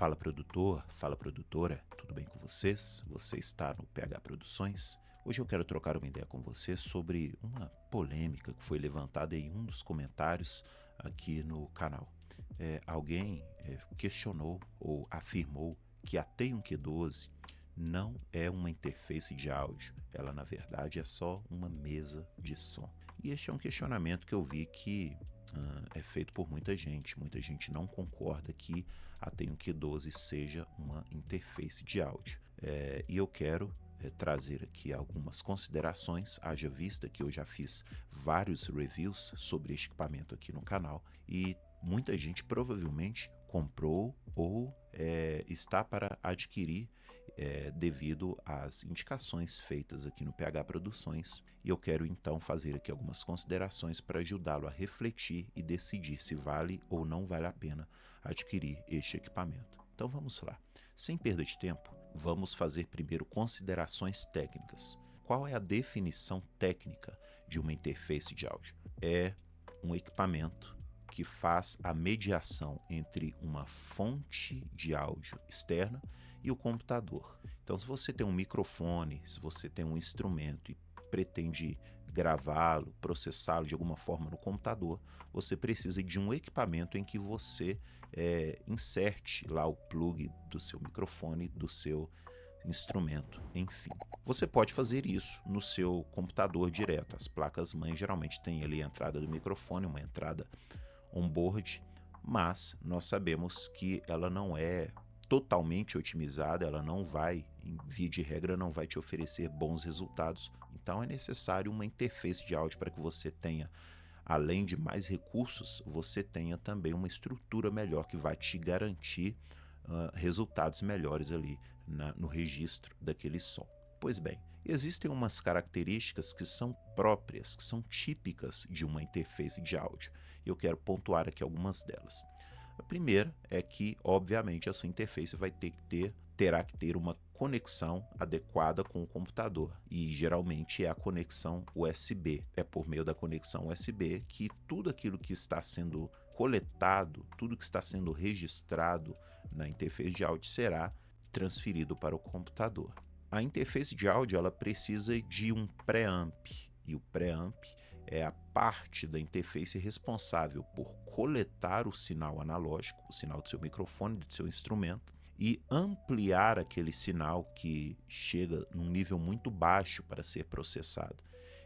Fala produtor, fala produtora, tudo bem com vocês? Você está no PH Produções? Hoje eu quero trocar uma ideia com você sobre uma polêmica que foi levantada em um dos comentários aqui no canal. Alguém questionou ou afirmou que a T1Q12 não é uma interface de áudio, ela na verdade é só uma mesa de som. E este é um questionamento que eu vi que é feito por muita gente. Muita gente não concorda que a T1Q12 seja uma interface de áudio. E eu quero trazer aqui algumas considerações, haja vista que eu já fiz vários reviews sobre este equipamento aqui no canal e muita gente provavelmente comprou ou está para adquirir devido às indicações feitas aqui no PH Produções, e eu quero então fazer aqui algumas considerações para ajudá-lo a refletir e decidir se vale ou não vale a pena adquirir este equipamento. Então vamos lá, sem perda de tempo, vamos fazer primeiro considerações técnicas. Qual é a definição técnica de uma interface de áudio? É um equipamento que faz a mediação entre uma fonte de áudio externa e o computador. Então, se você tem um microfone, se você tem um instrumento e pretende gravá-lo, processá-lo de alguma forma no computador, você precisa de um equipamento em que você inserte lá o plug do seu microfone, do seu instrumento, enfim. Você pode fazer isso no seu computador direto. As placas-mães geralmente têm ali a entrada do microfone, uma entrada on-board, mas nós sabemos que ela não é totalmente otimizada, ela não vai, em via de regra, não vai te oferecer bons resultados. Então é necessário uma interface de áudio para que você tenha, além de mais recursos, você tenha também uma estrutura melhor que vai te garantir resultados melhores ali no registro daquele som. Pois bem, existem umas características que são próprias, que são típicas de uma interface de áudio. Eu quero pontuar aqui algumas delas. A primeira é que, obviamente, a sua interface terá que ter uma conexão adequada com o computador, e geralmente é a conexão USB. É por meio da conexão USB que tudo aquilo que está sendo coletado, tudo que está sendo registrado na interface de áudio será transferido para o computador. A interface de áudio ela precisa de um preamp, e o preamp é a parte da interface responsável por coletar o sinal analógico, o sinal do seu microfone, do seu instrumento, e ampliar aquele sinal que chega num nível muito baixo para ser processado.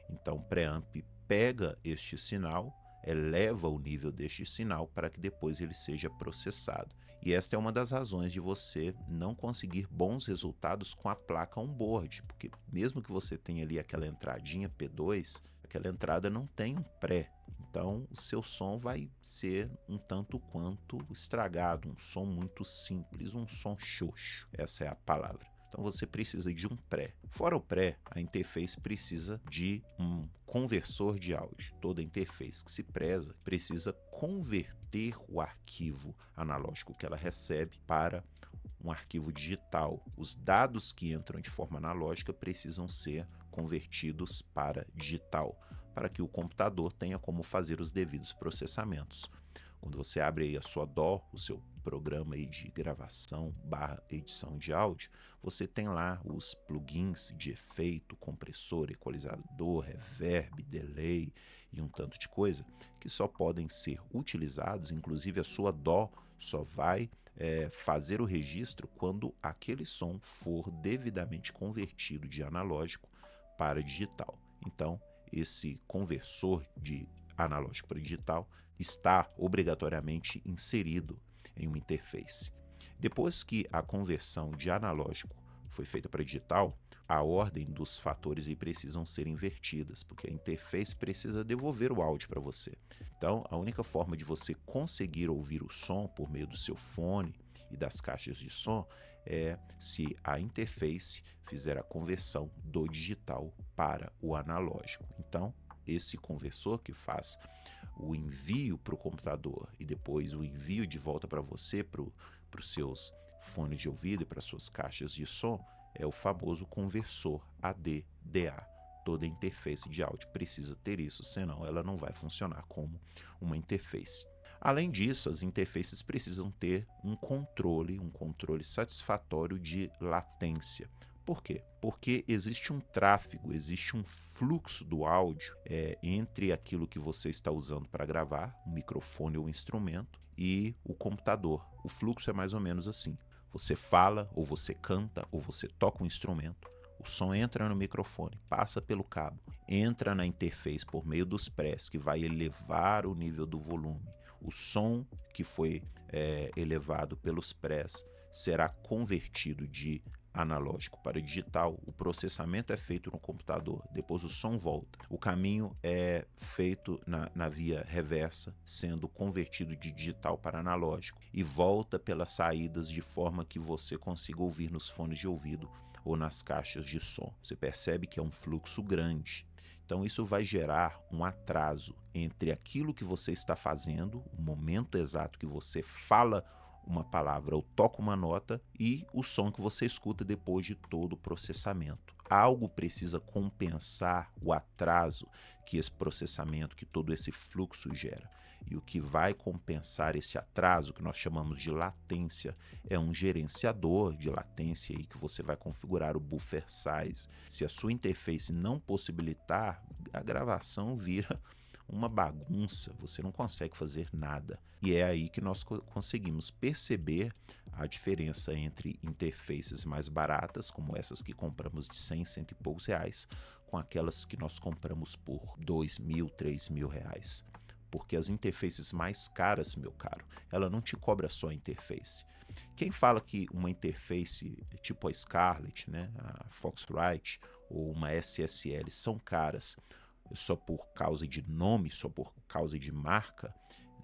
Então o preamp pega este sinal, eleva o nível deste sinal para que depois ele seja processado. E esta é uma das razões de você não conseguir bons resultados com a placa on-board, porque mesmo que você tenha ali aquela entradinha P2, aquela entrada não tem um pré. Então o seu som vai ser um tanto quanto estragado, um som muito simples, um som xoxo, essa é a palavra. Então você precisa de um pré. Fora o pré, a interface precisa de um conversor de áudio. Toda interface que se preza precisa converter o arquivo analógico que ela recebe para um arquivo digital. Os dados que entram de forma analógica precisam ser convertidos para digital, para que o computador tenha como fazer os devidos processamentos. Quando você abre aí a sua DAW, o seu programa aí de gravação / edição de áudio, você tem lá os plugins de efeito, compressor, equalizador, reverb, delay e um tanto de coisa que só podem ser utilizados, inclusive a sua DAW só vai fazer o registro quando aquele som for devidamente convertido de analógico para digital. Então, esse conversor de analógico para digital está obrigatoriamente inserido em uma interface. Depois que a conversão de analógico foi feita para digital, a ordem dos fatores aí precisam ser invertidas, porque a interface precisa devolver o áudio para você. Então, a única forma de você conseguir ouvir o som por meio do seu fone e das caixas de som é se a interface fizer a conversão do digital para o analógico. Então, esse conversor que faz o envio para o computador e depois o envio de volta para você, para os seus fones de ouvido e para suas caixas de som, é o famoso conversor AD/DA. Toda interface de áudio precisa ter isso, senão ela não vai funcionar como uma interface. Além disso, as interfaces precisam ter um controle satisfatório de latência. Por quê? Porque existe um tráfego, existe um fluxo do áudio entre aquilo que você está usando para gravar, o microfone ou o instrumento, e o computador. O fluxo é mais ou menos assim. Você fala, ou você canta, ou você toca um instrumento, o som entra no microfone, passa pelo cabo, entra na interface por meio dos press, que vai elevar o nível do volume. O som que foi elevado pelos press será convertido de analógico para digital, o processamento é feito no computador, depois o som volta. O caminho é feito na via reversa, sendo convertido de digital para analógico e volta pelas saídas de forma que você consiga ouvir nos fones de ouvido ou nas caixas de som. Você percebe que é um fluxo grande. Então isso vai gerar um atraso entre aquilo que você está fazendo, o momento exato que você fala uma palavra ou toca uma nota e o som que você escuta depois de todo o processamento. Algo precisa compensar o atraso que esse processamento, que todo esse fluxo gera. E o que vai compensar esse atraso, que nós chamamos de latência, é um gerenciador de latência aí que você vai configurar o buffer size. Se a sua interface não possibilitar, a gravação vira uma bagunça, você não consegue fazer nada. E é aí que nós conseguimos perceber a diferença entre interfaces mais baratas, como essas que compramos de 100, cento e poucos reais, com aquelas que nós compramos por 2.000, 3.000 reais. Porque as interfaces mais caras, meu caro, ela não te cobra só a interface. Quem fala que uma interface tipo a Scarlett, né, a Foxrite ou uma SSL são caras só por causa de nome, só por causa de marca,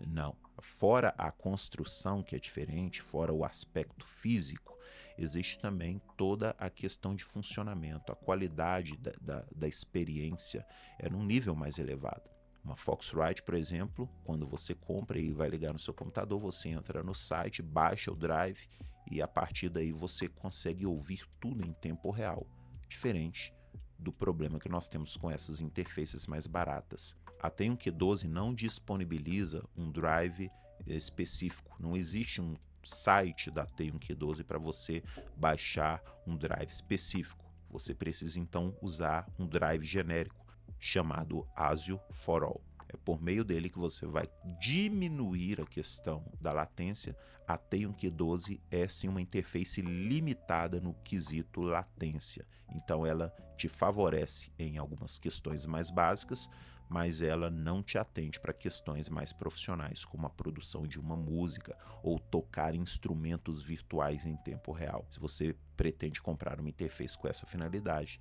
não. Fora a construção, que é diferente, fora o aspecto físico, existe também toda a questão de funcionamento, a qualidade da experiência é num nível mais elevado. Uma Foxrite, por exemplo, quando você compra e vai ligar no seu computador, você entra no site, baixa o drive e a partir daí você consegue ouvir tudo em tempo real, diferente do problema que nós temos com essas interfaces mais baratas. A T1Q12 não disponibiliza um drive específico, não existe um site da T1Q12 para você baixar um drive específico. Você precisa então usar um drive genérico chamado ASIO for All. É por meio dele que você vai diminuir a questão da latência. A T1Q12 é sim uma interface limitada no quesito latência. Então ela te favorece em algumas questões mais básicas, mas ela não te atende para questões mais profissionais, como a produção de uma música ou tocar instrumentos virtuais em tempo real. Se você pretende comprar uma interface com essa finalidade,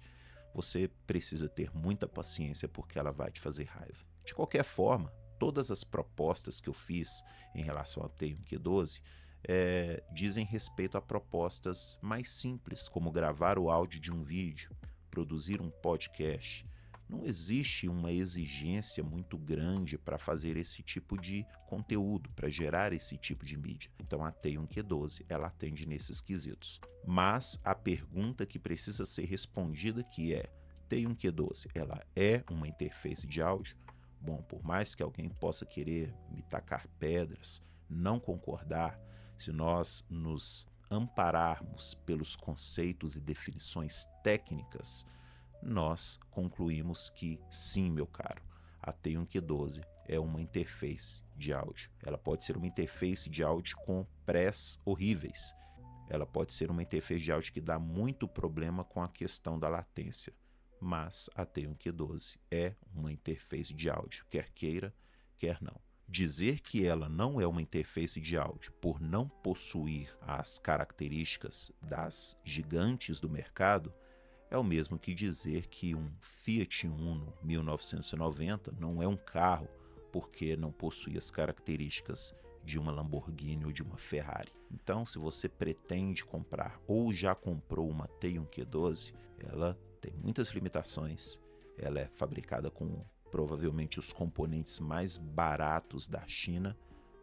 você precisa ter muita paciência porque ela vai te fazer raiva. De qualquer forma, todas as propostas que eu fiz em relação ao T1Q12 dizem respeito a propostas mais simples, como gravar o áudio de um vídeo, produzir um podcast. Não existe uma exigência muito grande para fazer esse tipo de conteúdo, para gerar esse tipo de mídia. Então a T1Q12 ela atende nesses quesitos. Mas a pergunta que precisa ser respondida que é: T1Q12 ela é uma interface de áudio? Bom, por mais que alguém possa querer me tacar pedras, não concordar, se nós nos ampararmos pelos conceitos e definições técnicas, nós concluímos que sim, meu caro, a T1Q12 é uma interface de áudio. Ela pode ser uma interface de áudio com press horríveis. Ela pode ser uma interface de áudio que dá muito problema com a questão da latência. Mas a T1Q12 é uma interface de áudio, quer queira, quer não. Dizer que ela não é uma interface de áudio por não possuir as características das gigantes do mercado é o mesmo que dizer que um Fiat Uno 1990 não é um carro porque não possui as características de uma Lamborghini ou de uma Ferrari. Então, se você pretende comprar ou já comprou uma T1Q12, ela tem muitas limitações, ela é fabricada com provavelmente os componentes mais baratos da China,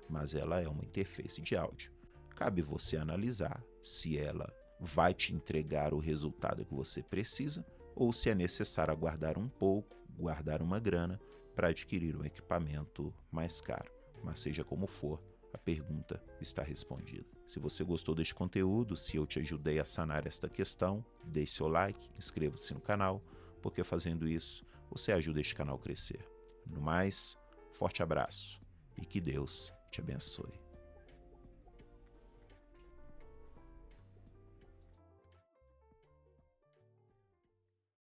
mas ela é uma interface de áudio. Cabe você analisar se ela vai te entregar o resultado que você precisa ou se é necessário aguardar um pouco, guardar uma grana para adquirir um equipamento mais caro. mas seja como for, a pergunta está respondida. Se você gostou deste conteúdo, se eu te ajudei a sanar esta questão, deixe seu like, inscreva-se no canal, porque fazendo isso, você ajuda este canal a crescer. No mais, forte abraço e que Deus te abençoe.